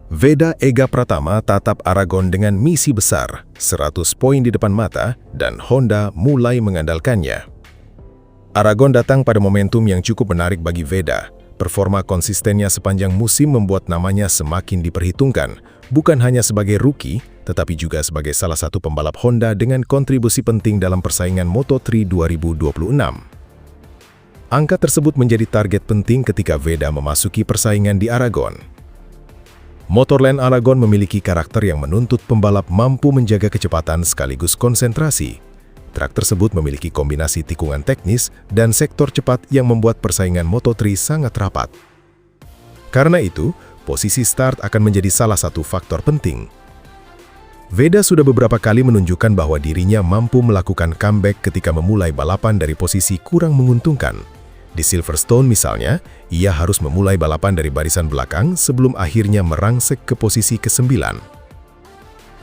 Veda Ega Pratama tatap Aragon dengan misi besar, 100 poin di depan mata, dan Honda mulai mengandalkannya. Aragon datang pada momentum yang cukup menarik bagi Veda. Performa konsistennya sepanjang musim membuat namanya semakin diperhitungkan, bukan hanya sebagai rookie, tetapi juga sebagai salah satu pembalap Honda dengan kontribusi penting dalam persaingan Moto3 2026. Angka tersebut menjadi target penting ketika Veda memasuki persaingan di Aragon. Motorland Aragon memiliki karakter yang menuntut pembalap mampu menjaga kecepatan sekaligus konsentrasi. Truk tersebut memiliki kombinasi tikungan teknis dan sektor cepat yang membuat persaingan Moto3 sangat rapat. Karena itu, posisi start akan menjadi salah satu faktor penting. Veda sudah beberapa kali menunjukkan bahwa dirinya mampu melakukan comeback ketika memulai balapan dari posisi kurang menguntungkan. Di Silverstone misalnya, ia harus memulai balapan dari barisan belakang sebelum akhirnya merangsek ke posisi ke-9.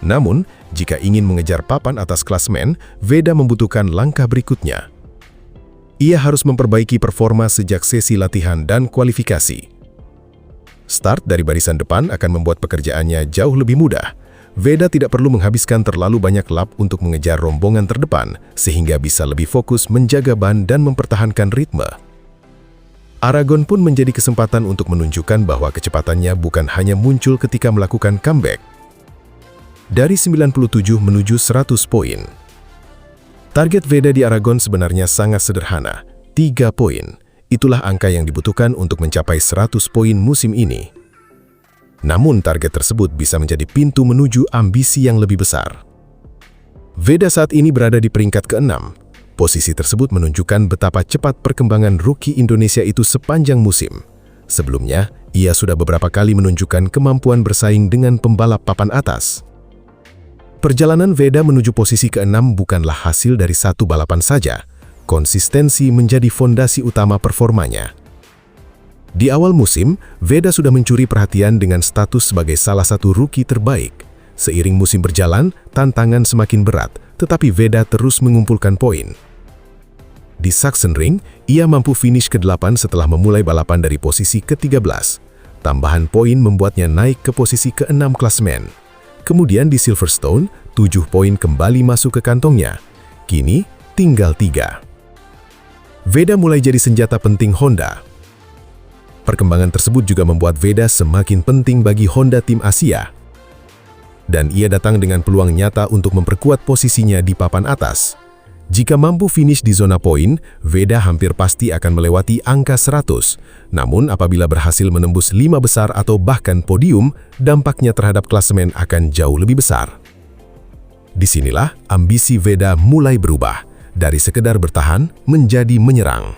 Namun, jika ingin mengejar papan atas klasemen, Veda membutuhkan langkah berikutnya. Ia harus memperbaiki performa sejak sesi latihan dan kualifikasi. Start dari barisan depan akan membuat pekerjaannya jauh lebih mudah. Veda tidak perlu menghabiskan terlalu banyak lap untuk mengejar rombongan terdepan, sehingga bisa lebih fokus menjaga ban dan mempertahankan ritme. Aragon pun menjadi kesempatan untuk menunjukkan bahwa kecepatannya bukan hanya muncul ketika melakukan comeback. Dari 97 menuju 100 poin. Target Veda di Aragon sebenarnya sangat sederhana, 3 poin. Itulah angka yang dibutuhkan untuk mencapai 100 poin musim ini. Namun target tersebut bisa menjadi pintu menuju ambisi yang lebih besar. Veda saat ini berada di peringkat ke-6. Posisi tersebut menunjukkan betapa cepat perkembangan rookie Indonesia itu sepanjang musim. Sebelumnya, ia sudah beberapa kali menunjukkan kemampuan bersaing dengan pembalap papan atas. Perjalanan Veda menuju posisi ke-6 bukanlah hasil dari satu balapan saja. Konsistensi menjadi fondasi utama performanya. Di awal musim, Veda sudah mencuri perhatian dengan status sebagai salah satu rookie terbaik. Seiring musim berjalan, tantangan semakin berat, tetapi Veda terus mengumpulkan poin. Di Sachsenring, ia mampu finish ke-8 setelah memulai balapan dari posisi ke-13. Tambahan poin membuatnya naik ke posisi ke-6 klasemen. Kemudian di Silverstone, 7 poin kembali masuk ke kantongnya. Kini, tinggal 3. Veda mulai jadi senjata penting Honda. Perkembangan tersebut juga membuat Veda semakin penting bagi Honda Tim Asia. Dan ia datang dengan peluang nyata untuk memperkuat posisinya di papan atas. Jika mampu finish di zona poin, Veda hampir pasti akan melewati angka 100. Namun apabila berhasil menembus 5 besar atau bahkan podium, dampaknya terhadap klasemen akan jauh lebih besar. Disinilah ambisi Veda mulai berubah, dari sekedar bertahan menjadi menyerang.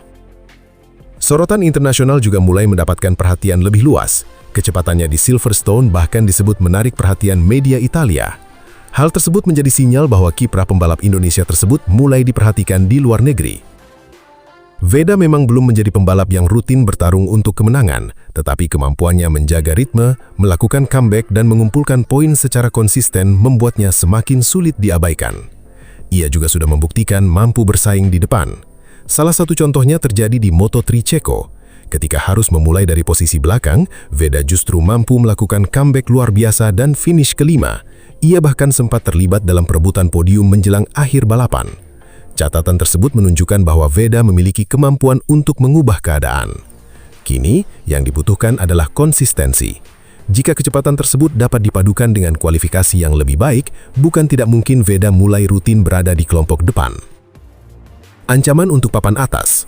Sorotan internasional juga mulai mendapatkan perhatian lebih luas. Kecepatannya di Silverstone bahkan disebut menarik perhatian media Italia. Hal tersebut menjadi sinyal bahwa kiprah pembalap Indonesia tersebut mulai diperhatikan di luar negeri. Veda memang belum menjadi pembalap yang rutin bertarung untuk kemenangan, tetapi kemampuannya menjaga ritme, melakukan comeback dan mengumpulkan poin secara konsisten membuatnya semakin sulit diabaikan. Ia juga sudah membuktikan mampu bersaing di depan. Salah satu contohnya terjadi di Moto3 Ceko. Ketika harus memulai dari posisi belakang, Veda justru mampu melakukan comeback luar biasa dan finish ke-5. Ia bahkan sempat terlibat dalam perebutan podium menjelang akhir balapan. Catatan tersebut menunjukkan bahwa Veda memiliki kemampuan untuk mengubah keadaan. Kini, yang dibutuhkan adalah konsistensi. Jika kecepatan tersebut dapat dipadukan dengan kualifikasi yang lebih baik, bukan tidak mungkin Veda mulai rutin berada di kelompok depan. Ancaman untuk papan atas.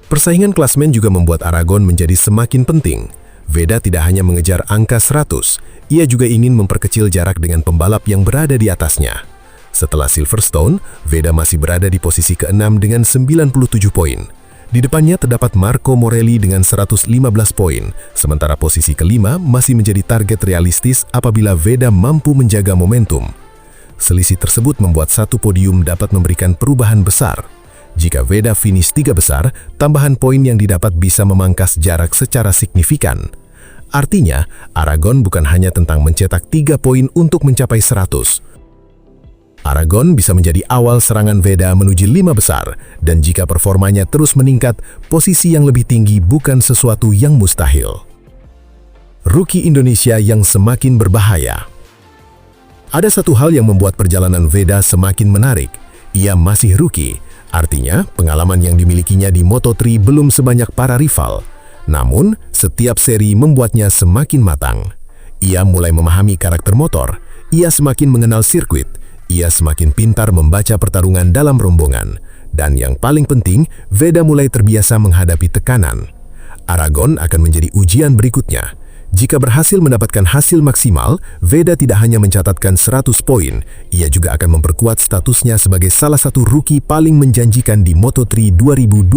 Persaingan klasemen juga membuat Aragon menjadi semakin penting. Veda tidak hanya mengejar angka 100, ia juga ingin memperkecil jarak dengan pembalap yang berada di atasnya. Setelah Silverstone, Veda masih berada di posisi ke-6 dengan 97 poin. Di depannya terdapat Marco Morelli dengan 115 poin, sementara posisi ke-5 masih menjadi target realistis apabila Veda mampu menjaga momentum. Selisih tersebut membuat satu podium dapat memberikan perubahan besar. Jika Veda finish 3 besar, tambahan poin yang didapat bisa memangkas jarak secara signifikan. Artinya, Aragon bukan hanya tentang mencetak 3 poin untuk mencapai 100. Aragon bisa menjadi awal serangan Veda menuju 5 besar, dan jika performanya terus meningkat, posisi yang lebih tinggi bukan sesuatu yang mustahil. Rookie Indonesia yang semakin berbahaya. Ada satu hal yang membuat perjalanan Veda semakin menarik. Ia masih rookie, artinya pengalaman yang dimilikinya di Moto3 belum sebanyak para rival. Namun, setiap seri membuatnya semakin matang. Ia mulai memahami karakter motor, ia semakin mengenal sirkuit, ia semakin pintar membaca pertarungan dalam rombongan. Dan yang paling penting, Veda mulai terbiasa menghadapi tekanan. Aragon akan menjadi ujian berikutnya. Jika berhasil mendapatkan hasil maksimal, Veda tidak hanya mencatatkan 100 poin, ia juga akan memperkuat statusnya sebagai salah satu rookie paling menjanjikan di Moto3 2026.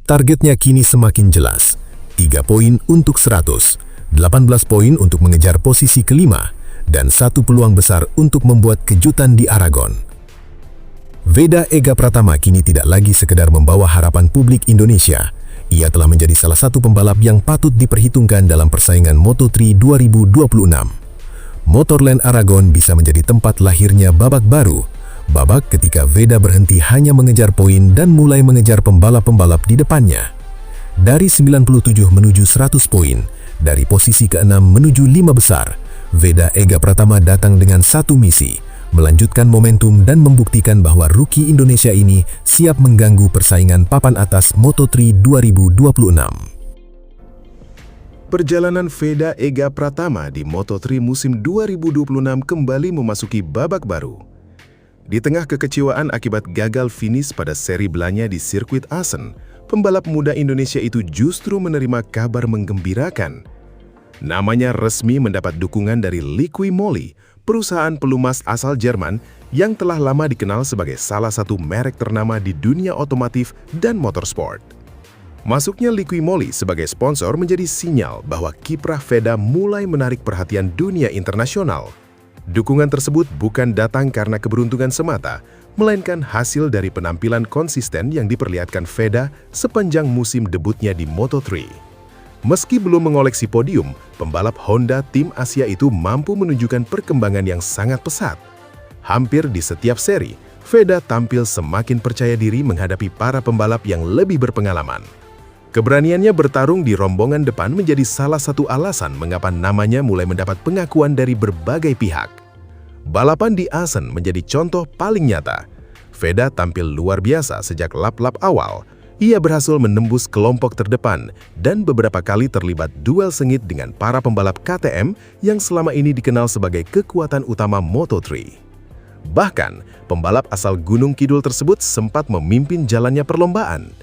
Targetnya kini semakin jelas, 3 poin untuk 100, 18 poin untuk mengejar posisi kelima, dan 1 peluang besar untuk membuat kejutan di Aragon. Veda Ega Pratama kini tidak lagi sekedar membawa harapan publik Indonesia. Ia telah menjadi salah satu pembalap yang patut diperhitungkan dalam persaingan Moto3 2026. Motorland Aragon bisa menjadi tempat lahirnya babak baru. Babak ketika Veda berhenti hanya mengejar poin dan mulai mengejar pembalap-pembalap di depannya. Dari 97 menuju 100 poin, dari posisi ke-6 menuju 5 besar, Veda Ega Pratama datang dengan satu misi, melanjutkan momentum dan membuktikan bahwa rookie Indonesia ini siap mengganggu persaingan papan atas Moto3 2026. Perjalanan Veda Ega Pratama di Moto3 musim 2026 kembali memasuki babak baru. Di tengah kekecewaan akibat gagal finish pada seri belanya di sirkuit Assen, pembalap muda Indonesia itu justru menerima kabar menggembirakan. Namanya resmi mendapat dukungan dari Liqui Moly, perusahaan pelumas asal Jerman yang telah lama dikenal sebagai salah satu merek ternama di dunia otomotif dan motorsport. Masuknya Liqui Moly sebagai sponsor menjadi sinyal bahwa kiprah Veda mulai menarik perhatian dunia internasional. Dukungan tersebut bukan datang karena keberuntungan semata, melainkan hasil dari penampilan konsisten yang diperlihatkan Veda sepanjang musim debutnya di Moto3. Meski belum mengoleksi podium, pembalap Honda tim Asia itu mampu menunjukkan perkembangan yang sangat pesat. Hampir di setiap seri, Veda tampil semakin percaya diri menghadapi para pembalap yang lebih berpengalaman. Keberaniannya bertarung di rombongan depan menjadi salah satu alasan mengapa namanya mulai mendapat pengakuan dari berbagai pihak. Balapan di Assen menjadi contoh paling nyata. Veda tampil luar biasa sejak lap-lap awal. Ia berhasil menembus kelompok terdepan dan beberapa kali terlibat duel sengit dengan para pembalap KTM yang selama ini dikenal sebagai kekuatan utama Moto3. Bahkan, pembalap asal Gunung Kidul tersebut sempat memimpin jalannya perlombaan.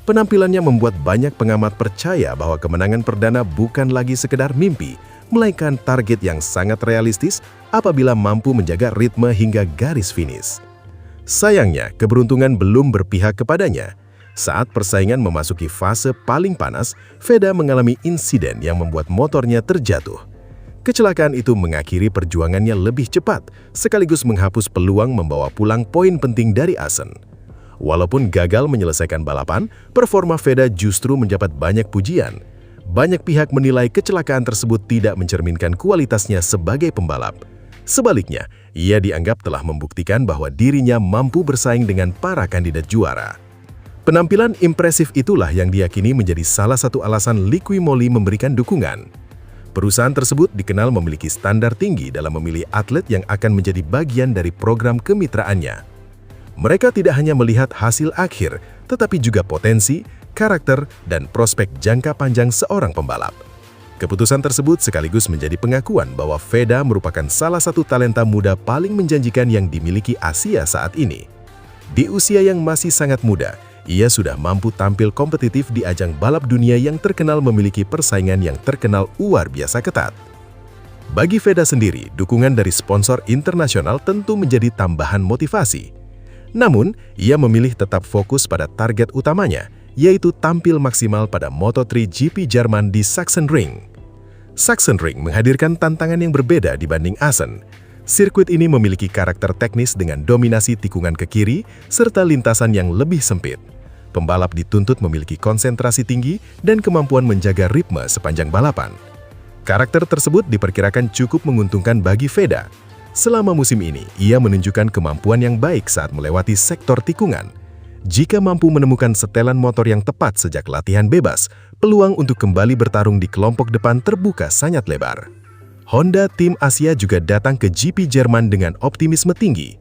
Penampilannya membuat banyak pengamat percaya bahwa kemenangan perdana bukan lagi sekedar mimpi, melainkan target yang sangat realistis apabila mampu menjaga ritme hingga garis finish. Sayangnya, keberuntungan belum berpihak kepadanya. Saat persaingan memasuki fase paling panas, Veda mengalami insiden yang membuat motornya terjatuh. Kecelakaan itu mengakhiri perjuangannya lebih cepat, sekaligus menghapus peluang membawa pulang poin penting dari Assen. Walaupun gagal menyelesaikan balapan, performa Veda justru mendapat banyak pujian. Banyak pihak menilai kecelakaan tersebut tidak mencerminkan kualitasnya sebagai pembalap. Sebaliknya, ia dianggap telah membuktikan bahwa dirinya mampu bersaing dengan para kandidat juara. Penampilan impresif itulah yang diyakini menjadi salah satu alasan Liqui Moly memberikan dukungan. Perusahaan tersebut dikenal memiliki standar tinggi dalam memilih atlet yang akan menjadi bagian dari program kemitraannya. Mereka tidak hanya melihat hasil akhir, tetapi juga potensi, karakter, dan prospek jangka panjang seorang pembalap. Keputusan tersebut sekaligus menjadi pengakuan bahwa Veda merupakan salah satu talenta muda paling menjanjikan yang dimiliki Asia saat ini. Di usia yang masih sangat muda, ia sudah mampu tampil kompetitif di ajang balap dunia yang terkenal memiliki persaingan yang terkenal luar biasa ketat. Bagi Veda sendiri, dukungan dari sponsor internasional tentu menjadi tambahan motivasi. Namun, ia memilih tetap fokus pada target utamanya, yaitu tampil maksimal pada Moto3 GP Jerman di Sachsenring. Sachsenring menghadirkan tantangan yang berbeda dibanding Assen. Sirkuit ini memiliki karakter teknis dengan dominasi tikungan ke kiri serta lintasan yang lebih sempit. Pembalap dituntut memiliki konsentrasi tinggi dan kemampuan menjaga ritme sepanjang balapan. Karakter tersebut diperkirakan cukup menguntungkan bagi Veda. Selama musim ini, ia menunjukkan kemampuan yang baik saat melewati sektor tikungan. Jika mampu menemukan setelan motor yang tepat sejak latihan bebas, peluang untuk kembali bertarung di kelompok depan terbuka sangat lebar. Honda tim Asia juga datang ke GP Jerman dengan optimisme tinggi.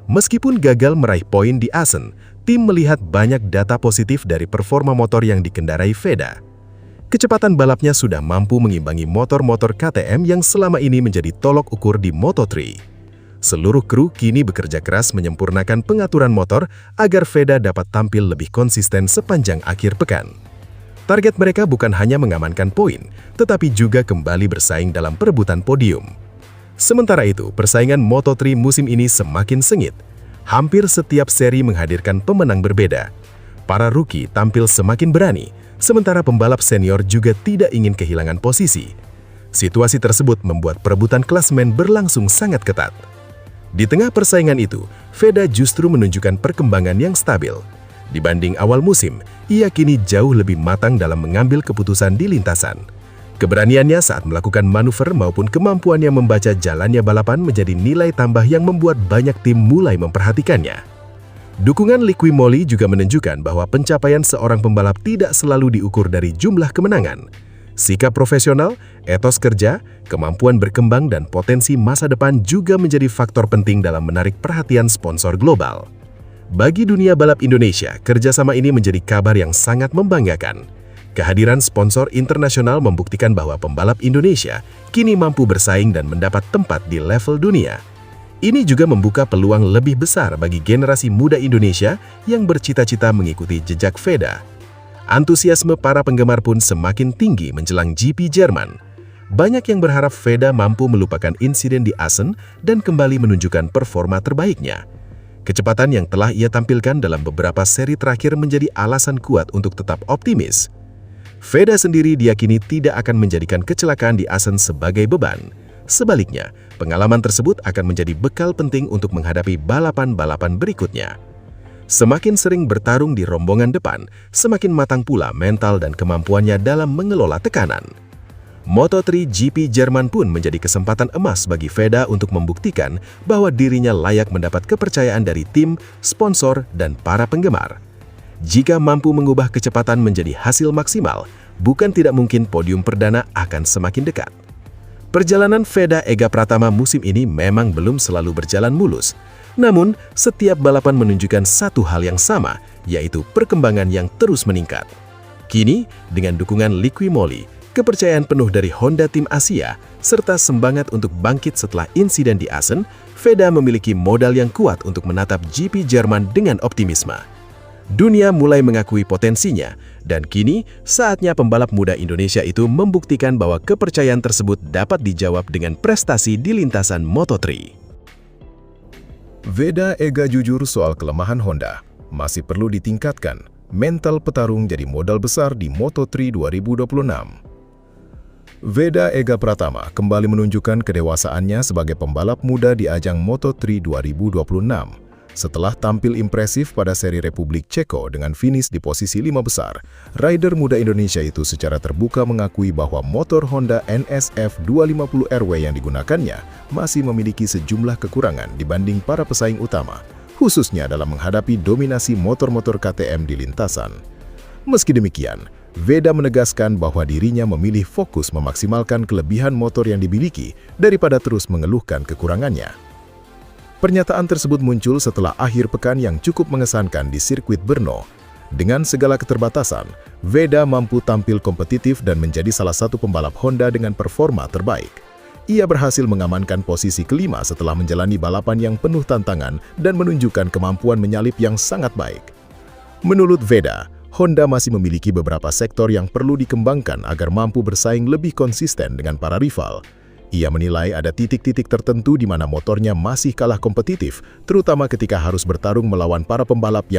Meskipun gagal meraih poin di Assen, tim melihat banyak data positif dari performa motor yang dikendarai Veda. Kecepatan balapnya sudah mampu mengimbangi motor-motor KTM yang selama ini menjadi tolok ukur di Moto3. Seluruh kru kini bekerja keras menyempurnakan pengaturan motor agar Veda dapat tampil lebih konsisten sepanjang akhir pekan. Target mereka bukan hanya mengamankan poin, tetapi juga kembali bersaing dalam perebutan podium. Sementara itu, persaingan Moto3 musim ini semakin sengit. Hampir setiap seri menghadirkan pemenang berbeda. Para rookie tampil semakin berani, sementara pembalap senior juga tidak ingin kehilangan posisi. Situasi tersebut membuat perebutan klasemen berlangsung sangat ketat. Di tengah persaingan itu, Veda justru menunjukkan perkembangan yang stabil. Dibanding awal musim, ia kini jauh lebih matang dalam mengambil keputusan di lintasan. Keberaniannya saat melakukan manuver maupun kemampuannya membaca jalannya balapan menjadi nilai tambah yang membuat banyak tim mulai memperhatikannya. Dukungan Liqui Moly juga menunjukkan bahwa pencapaian seorang pembalap tidak selalu diukur dari jumlah kemenangan. Sikap profesional, etos kerja, kemampuan berkembang, dan potensi masa depan juga menjadi faktor penting dalam menarik perhatian sponsor global. Bagi dunia balap Indonesia, kerjasama ini menjadi kabar yang sangat membanggakan. Kehadiran sponsor internasional membuktikan bahwa pembalap Indonesia kini mampu bersaing dan mendapat tempat di level dunia. Ini juga membuka peluang lebih besar bagi generasi muda Indonesia yang bercita-cita mengikuti jejak Veda. Antusiasme para penggemar pun semakin tinggi menjelang GP Jerman. Banyak yang berharap Veda mampu melupakan insiden di Assen dan kembali menunjukkan performa terbaiknya. Kecepatan yang telah ia tampilkan dalam beberapa seri terakhir menjadi alasan kuat untuk tetap optimis. Veda sendiri diyakini tidak akan menjadikan kecelakaan di Assen sebagai beban. Sebaliknya, pengalaman tersebut akan menjadi bekal penting untuk menghadapi balapan-balapan berikutnya. Semakin sering bertarung di rombongan depan, semakin matang pula mental dan kemampuannya dalam mengelola tekanan. Moto3 GP Jerman pun menjadi kesempatan emas bagi Veda untuk membuktikan bahwa dirinya layak mendapat kepercayaan dari tim, sponsor, dan para penggemar. Jika mampu mengubah kecepatan menjadi hasil maksimal, bukan tidak mungkin podium perdana akan semakin dekat. Perjalanan Veda Ega Pratama musim ini memang belum selalu berjalan mulus. Namun, setiap balapan menunjukkan satu hal yang sama, yaitu perkembangan yang terus meningkat. Kini, dengan dukungan Liqui Moly, kepercayaan penuh dari Honda tim Asia, serta semangat untuk bangkit setelah insiden di Assen, Veda memiliki modal yang kuat untuk menatap GP Jerman dengan optimisme. Dunia mulai mengakui potensinya, dan kini saatnya pembalap muda Indonesia itu membuktikan bahwa kepercayaan tersebut dapat dijawab dengan prestasi di lintasan Moto3. Veda Ega jujur soal kelemahan Honda. Masih perlu ditingkatkan. Mental petarung jadi modal besar di Moto3 2026. Veda Ega Pratama kembali menunjukkan kedewasaannya sebagai pembalap muda di ajang Moto3 2026. Setelah tampil impresif pada seri Republik Ceko dengan finish di posisi 5 besar, rider muda Indonesia itu secara terbuka mengakui bahwa motor Honda NSF 250RW yang digunakannya masih memiliki sejumlah kekurangan dibanding para pesaing utama, khususnya dalam menghadapi dominasi motor-motor KTM di lintasan. Meski demikian, Veda menegaskan bahwa dirinya memilih fokus memaksimalkan kelebihan motor yang dimiliki daripada terus mengeluhkan kekurangannya. Pernyataan tersebut muncul setelah akhir pekan yang cukup mengesankan di sirkuit Brno. Dengan segala keterbatasan, Veda mampu tampil kompetitif dan menjadi salah satu pembalap Honda dengan performa terbaik. Ia berhasil mengamankan posisi kelima setelah menjalani balapan yang penuh tantangan dan menunjukkan kemampuan menyalip yang sangat baik. Menurut Veda, Honda masih memiliki beberapa sektor yang perlu dikembangkan agar mampu bersaing lebih konsisten dengan para rival. Ia menilai ada titik-titik tertentu di mana motornya masih kalah kompetitif, terutama ketika harus bertarung melawan para pembalap yang